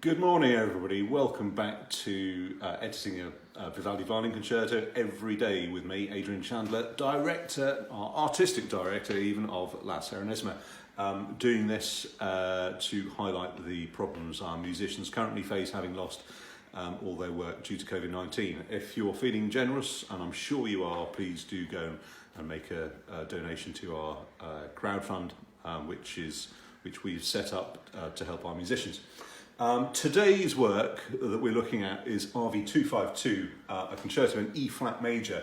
Good morning, everybody. Welcome back to editing a Vivaldi Violin Concerto every day with me, Adrian Chandler, director, artistic director even of La Serenissima, doing this to highlight the problems our musicians currently face, having lost all their work due to COVID-19. If you're feeling generous, and I'm sure you are, please do go and make a donation to our crowdfund, which we've set up to help our musicians. Today's work that we're looking at is RV 252, a concerto in E flat major.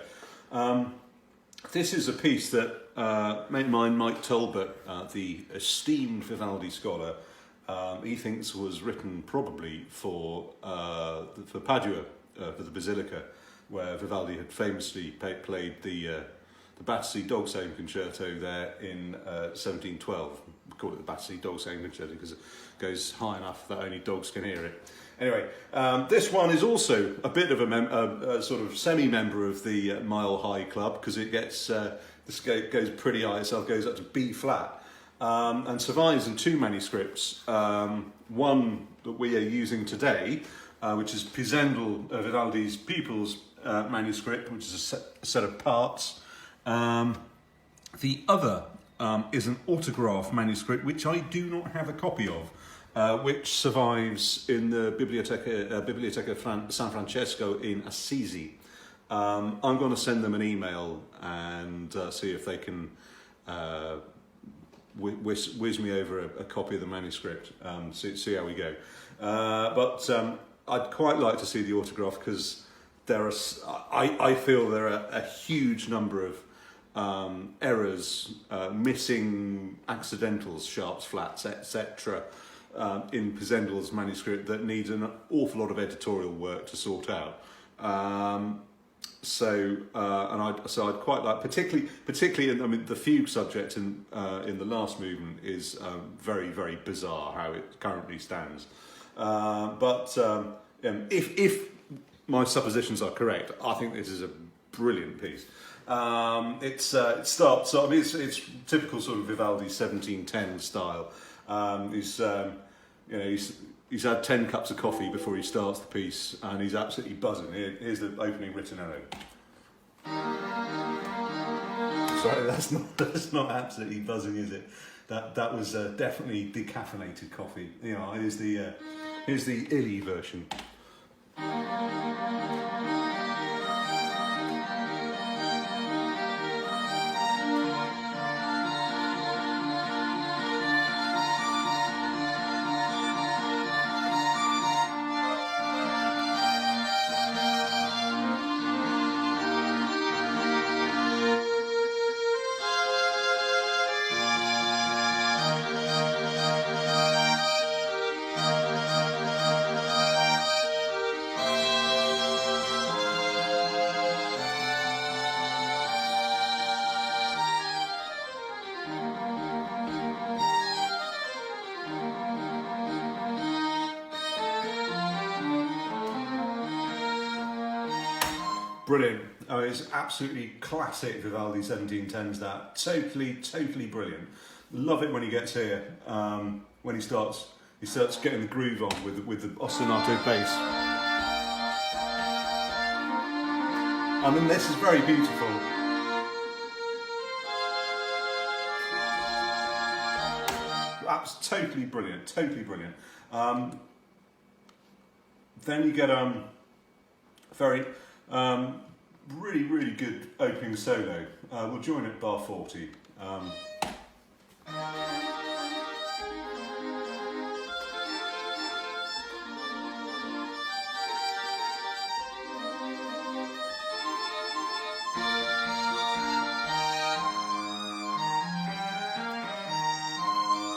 This is a piece that a mate of mine, Mike Talbot, the esteemed Vivaldi scholar, he thinks was written probably for Padua, for the Basilica, where Vivaldi had famously played the Battersea Dogs Home Concerto there in 1712. We call it the Battersea Dogs Home Concerto because it goes high enough that only dogs can hear it. Anyway, this one is also a bit of a sort of semi-member of the Mile High Club because it gets this goes pretty high itself, goes up to B flat, and survives in two manuscripts. One that we are using today, which is Pisendel, Vivaldi's People's manuscript, which is a set of parts. The other is an autograph manuscript, which I do not have a copy of, which survives in the Biblioteca San Francesco in Assisi. I'm going to send them an email and see if they can whiz me over a copy of the manuscript, see how we go. But I'd quite like to see the autograph because I feel there are a huge number of errors, missing accidentals, sharps, flats, etc. In Pisendel's manuscript that needs an awful lot of editorial work to sort out. So I'd quite like, particularly, I mean, the fugue subject in the last movement is very, very bizarre how it currently stands. But if my suppositions are correct, I think this is a brilliant piece. It starts. I mean, it's typical sort of Vivaldi 1710 style. He's had 10 cups of coffee before he starts the piece, and he's absolutely buzzing. Here's the opening ritornello. Sorry, that's not absolutely buzzing, is it? That was definitely decaffeinated coffee. You know, here's the illy version. Brilliant. Oh, it's absolutely classic Vivaldi 1710s. That totally brilliant. Love it when he gets here. When he starts getting the groove on with the ostinato bass. I mean, this is very beautiful. That's totally brilliant. Then you get very. Really good opening solo. We'll join at bar 40.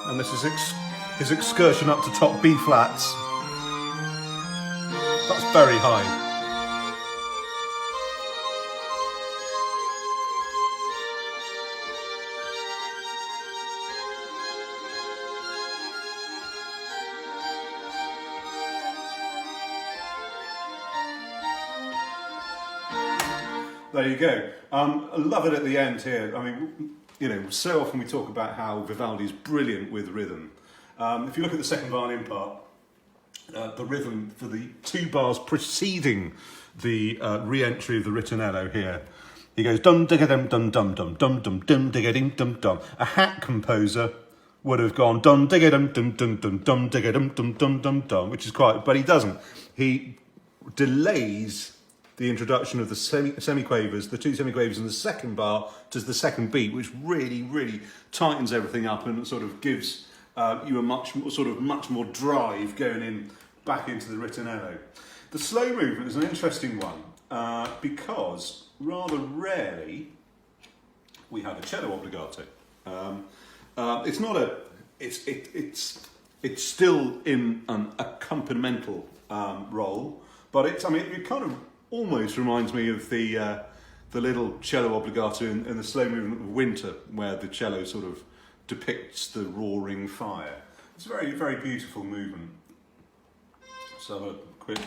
And this is his excursion up to top B flats. That's very high. There you go. I love it at the end here. I mean, you know, so often we talk about how Vivaldi's brilliant with rhythm. If you look at the second violin part, the rhythm for the 2 bars preceding the re-entry of the ritornello here. He goes dum digga dum dum dum dum dum dum dum digga ding dum dum. A hat composer would have gone dum digga dum dum dum dum dum digga dum dum dum dum dum, which is quite, but he doesn't. He delays the introduction of the semiquavers, the 2 semiquavers in the second bar to the second beat, which really tightens everything up and sort of gives you a much more drive going in back into the ritornello. The slow movement is an interesting one because rather rarely we have a cello obligato. It's not a. It's still in an accompanimental role, but it kind of almost reminds me of the little cello obligato in the slow movement of Winter, where the cello sort of depicts the roaring fire. It's a very beautiful movement. So have a quick.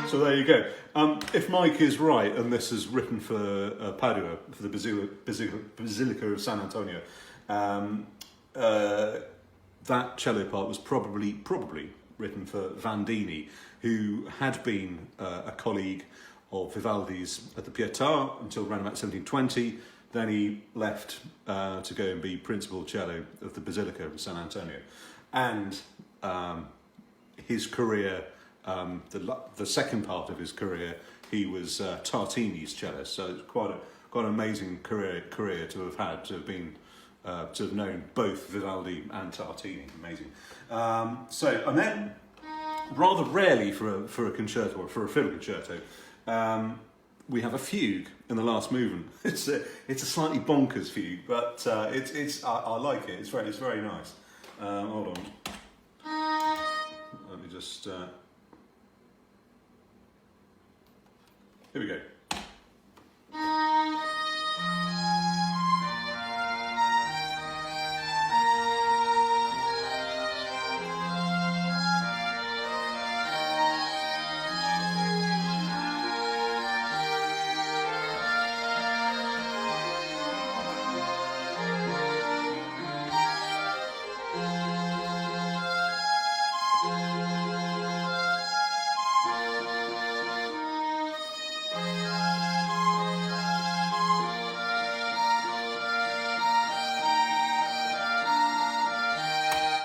So there you go. If Mike is right, and this is written for Padua, for the Basilica of San Antonio, that cello part was probably written for Vandini, who had been a colleague of Vivaldi's at the Pietà until around about 1720. Then he left to go and be principal cello of the Basilica of San Antonio. And his career, the second part of his career, he was Tartini's cellist. So it's quite an amazing career to have had, to have known both Vivaldi and Tartini. Amazing. And then rather rarely for a concerto or for a fiddle concerto, we have a fugue in the last movement. It's a slightly bonkers fugue, but I like it. It's very nice. Hold on. Let me just. Here we go.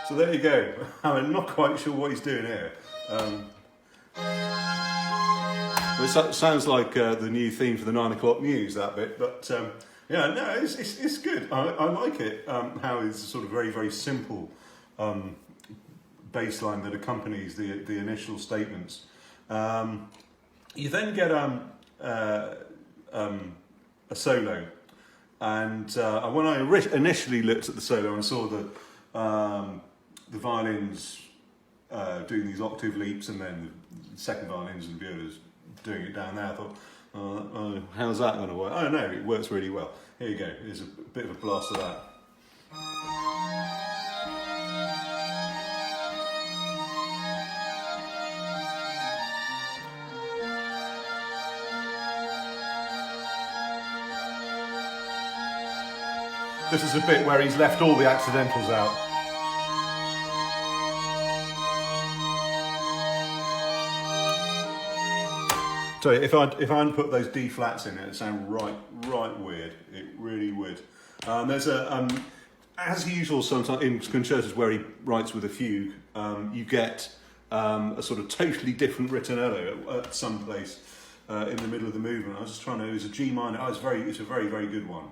So there you go. I'm not quite sure what he's doing here. It sounds like the new theme for the 9 o'clock news, that bit. But yeah, no, it's good. I like it. How it's sort of very simple bass line that accompanies the initial statements. You then get a solo, and when I initially looked at the solo and saw the violins doing these octave leaps, and then the second violins and violas doing it down there, I thought, how's that going to work? Oh no, it works really well. Here you go, here's a bit of a blast of that. This is a bit where he's left all the accidentals out. So if I hadn't put those D flats in, it'd sound right weird. It really would. There's as usual, sometimes in concertos where he writes with a fugue, you get a sort of totally different ritornello at some place in the middle of the movement. I was just trying to. It was a G minor. Oh, it's a very good one.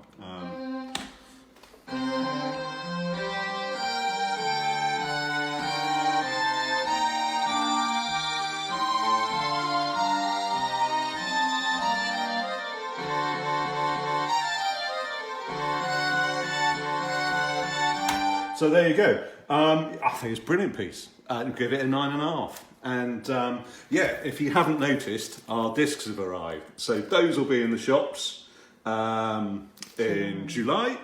So there you go. I think it's a brilliant piece. I'd give it a 9.5. And yeah, if you haven't noticed, our discs have arrived. So those will be in the shops. in July.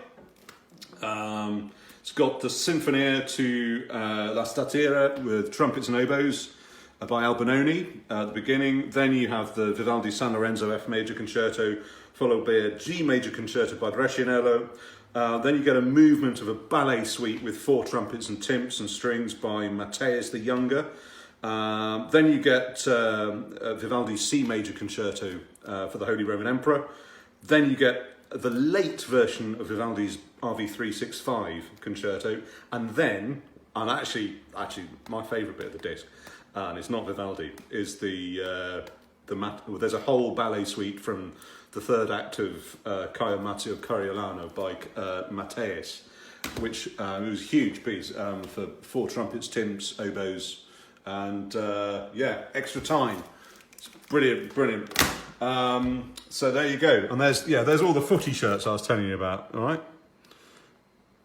It's got the Sinfonia to La Statira with trumpets and oboes by Albinoni at the beginning. Then you have the Vivaldi San Lorenzo F major concerto, followed by a G major concerto by Brescianello. Then you get a movement of a ballet suite with 4 trumpets and timps and strings by Matthäus the Younger. Then you get Vivaldi's C major concerto for the Holy Roman Emperor. Then you get the late version of Vivaldi's RV 365 concerto, and then, and actually my favourite bit of the disc, and it's not Vivaldi, is there's a whole ballet suite from the third act of Caio Matteo Coriolano by Matthäus, which was a huge piece for 4 trumpets, timps, oboes, and extra time. It's brilliant. So there you go, and there's all the footy shirts I was telling you about. All right,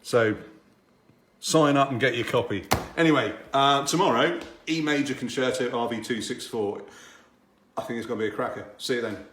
so sign up and get your copy. Anyway, tomorrow, E major concerto RV 264. I think it's going to be a cracker. See you then.